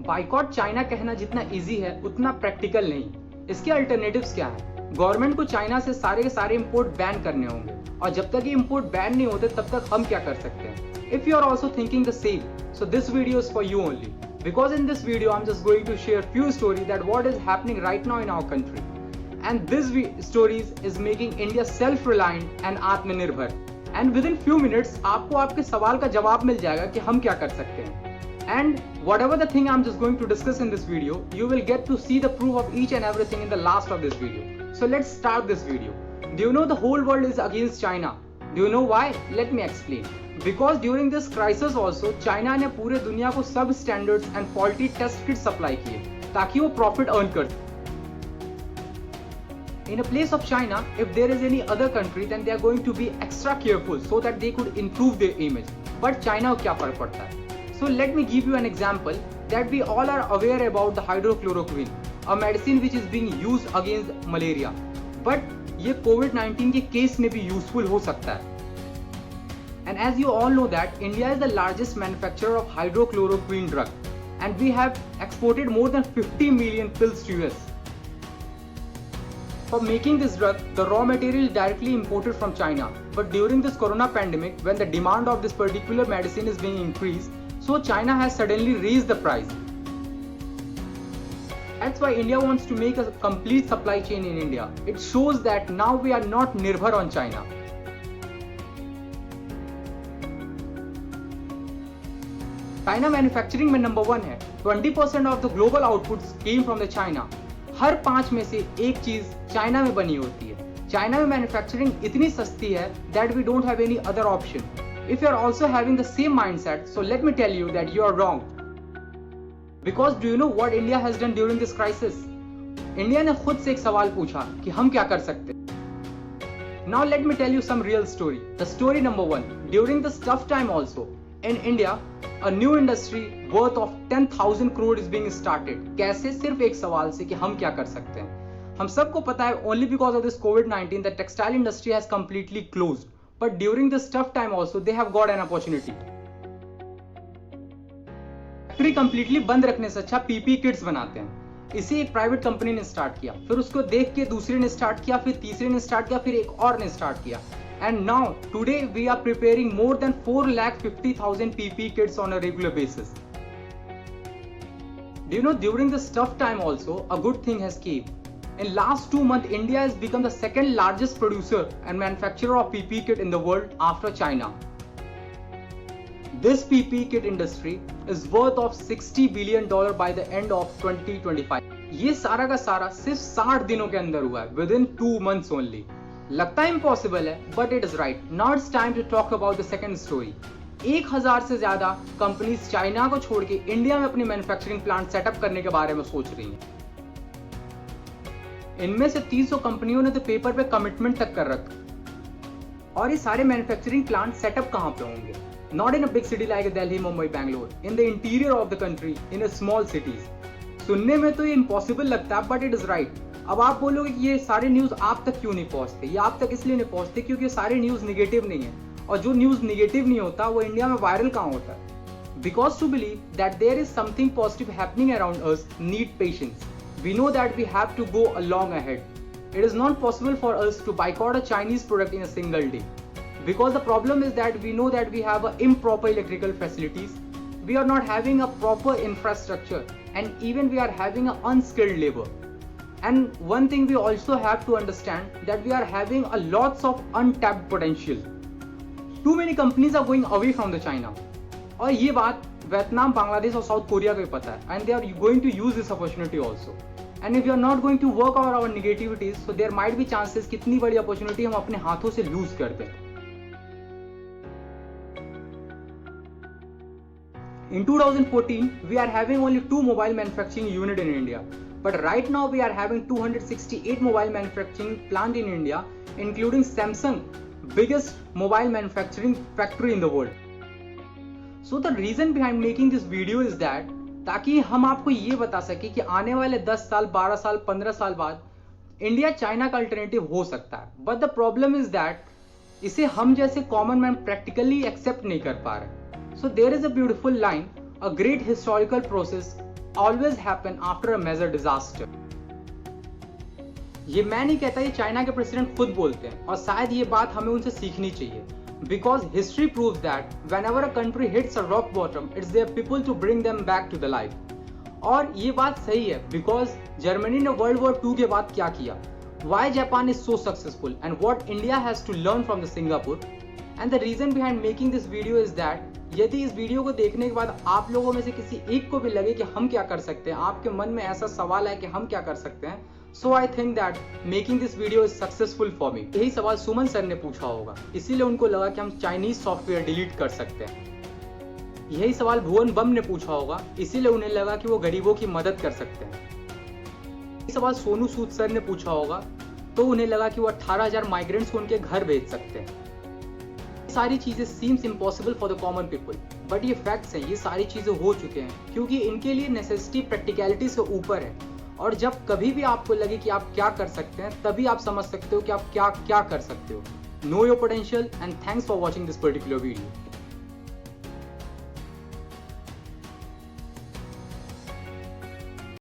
Boycott China कहना जितना easy है उतना प्रैक्टिकल नहीं। इसके अल्टरनेटिव्स क्या है? गवर्नमेंट को चाइना से सारे के सारे इंपोर्ट बैन करने होंगे, और जब तक ये इंपोर्ट बैन नहीं होते तब तक हम क्या कर सकते हैं? If you are also thinking the same, so this video is for you only, because in this video I'm just going to share few stories that what is happening right now in our country, and this stories is making India self-reliant and आत्मनिर्भर, and within few minutes आपको आपके सवाल का जवाब मिल जाएगा कि हम क्या कर सकते हैं। And whatever the thing I'm just going to discuss in this video, you will get to see the proof of each and everything in the last of this video. So let's start this video. Do you know the whole world is against China? Do you know why? Let me explain. Because during this crisis also, China ने पूरे दुनिया को सब standards and faulty test kits supply किए ताकि वो profit earn कर सके. In a place of China, if there is any other country, then they are going to be extra careful so that they could improve their image. But China को क्या फर्क पड़ता है? So let me give you an example that we all are aware about the hydrochloroquine, a medicine which is being used against malaria. But ये COVID-19 के case में भी useful हो सकता है। And as you all know that India is the largest manufacturer of hydrochloroquine drug, and we have exported more than 50 million pills to US. For making this drug, the raw material is directly imported from China. But during this corona pandemic, when the demand of this particular medicine is being increased, so China has suddenly raised the price. That's why India wants to make a complete supply chain in India. It shows that now we are not निर्भर on China. China manufacturing में number 1 है। 20% of the global outputs came from the China. हर 5 में से एक चीज China में बनी होती है। चाइना में मैन्युफैक्चरिंग इतनी सस्ती है that we don't have any other option. If you are also having the same mindset, so let me tell you that you are wrong. Because do you know what India has done during this crisis? India ने खुद से एक सवाल पूछा कि हम क्या कर सकते हैं। Now let me tell you some real story. The story number 1. During this tough time also, in India, a new industry worth of 10,000 crore is being started. कैसे? सिर्फ एक सवाल से कि हम क्या कर सकते हैं। हम सबको पता है only because of this COVID-19 the textile industry has completely closed. But during this tough time also they have got an opportunity. Factory completely बंद रखने से अच्छा पीपी किट्स बनाते हैं। इसे एक प्राइवेट कंपनी ने स्टार्ट किया, फिर उसको देख के दूसरे ने स्टार्ट किया, फिर तीसरे ने स्टार्ट किया, फिर एक और ने स्टार्ट किया। And now today we are preparing more than 4,50,000 PP kits on a regular basis. Do you know during this tough time also a good thing has came. In last 2 months, India has become the second largest producer and manufacturer of PP kit in the world after China. This PP kit industry is worth of $60 billion by the end of 2025. ये सारा का सारा सिर्फ 60 दिनों के अंदर हुआ है, within 2 months only. लगता है impossible है, but it is right. Now it's time to talk about the second story. 1000 से ज्यादा कंपनीज चाइना को छोड़ के इंडिया में अपनी मैन्युफैक्चरिंग प्लांट सेटअप करने के बारे में सोच रही हैं। इनमें से 300 कंपनियों ने तो पेपर पे कमिटमेंट तक कर रखा। और ये सारे मैन्युफैक्चरिंग प्लांट सेटअप कहां पे होंगे? Not in a big city like Delhi, Mumbai, Bangalore, in the interior of the country, in a small cities. सुनने में तो ये इम्पॉसिबल लगता है, बट इट इज राइट। अब आप बोलोगे कि ये सारे न्यूज आप तक क्यों नहीं पहुंचते? ये आप तक इसलिए नहीं पहुंचते क्योंकि ये सारे न्यूज निगेटिव नहीं है, और जो न्यूज निगेटिव नहीं होता वो इंडिया में वायरल कहां होता है? Because to believe that there is something positive happening around us need patience. We know that we have to go along ahead. It is not possible for us to boycott a Chinese product in a single day. Because the problem is that we know that we have improper electrical facilities, we are not having a proper infrastructure, and even we are having a unskilled labor. And one thing we also have to understand that we are having a lots of untapped potential. Too many companies are going away from the China. और ये बात Vietnam, Bangladesh और south Korea को भी पता है, and they are going to use this opportunity also. And if you are not going to work on our negativities, so there might be chances कितनी बड़ी opportunity हम अपने हाथों से lose कर दें। In 2014, we are having only 2 mobile manufacturing unit in India, but right now we are having 268 mobile manufacturing plant in India, including Samsung, biggest mobile manufacturing factory in the world. So the reason behind making this video is that ताकि हम आपको ये बता सके कि आने वाले 10 साल, 12 साल, 15 साल बाद इंडिया चाइना का अल्टरनेटिव हो सकता है। But the problem is that इसे हम जैसे कॉमन मैन प्रैक्टिकली एक्सेप्ट नहीं कर पा रहे। So there is a beautiful line, a great historical process always happen after a major disaster. ये मैं नहीं कहता, ये चाइना के प्रेसिडेंट खुद बोलते हैं और शायद ये बात हमें उनसे सीखनी चाहिए. Because history proves that whenever a country hits a rock bottom, it's their people to bring them back to the life. और ये बात सही है, because जर्मनी ने वर्ल्ड वॉर 2 के बाद क्या किया, why Japan is so successful and what India has to learn from the Singapore. And the reason behind making this video is that यदि इस वीडियो को देखने के बाद आप लोगों में से किसी एक को भी लगे कि हम क्या कर सकते हैं, आपके मन में ऐसा सवाल है कि हम क्या कर सकते हैं, so I think that making this video is successful for me. यही सवाल सुमन सर ने पूछा होगा, इसीलिए उनको लगा कि हम चाइनीज सॉफ्टवेयर डिलीट कर सकते हैं. यही सवाल भुवन बम ने पूछा होगा, इसीलिए उन्हें लगा कि वो गरीबों की मदद कर सकते हैं. यही सवाल सोनू सूद सर ने पूछा होगा, तो उन्हें लगा कि वो 18,000 माइग्रेंट्स को उनके घर भेज सकते हैं. सारी चीजें seems impossible for the common people, but ये फैक्ट्स हैं, ये सारी चीजें हो चुके हैं क्योंकि इनके लिए नेसेसिटी प्रैक्टिकलिटी से ऊपर है. और जब कभी भी आपको लगे कि आप क्या कर सकते हैं, तभी आप समझ सकते हो कि आप क्या क्या कर सकते हो. Know your potential and thanks for watching this particular video.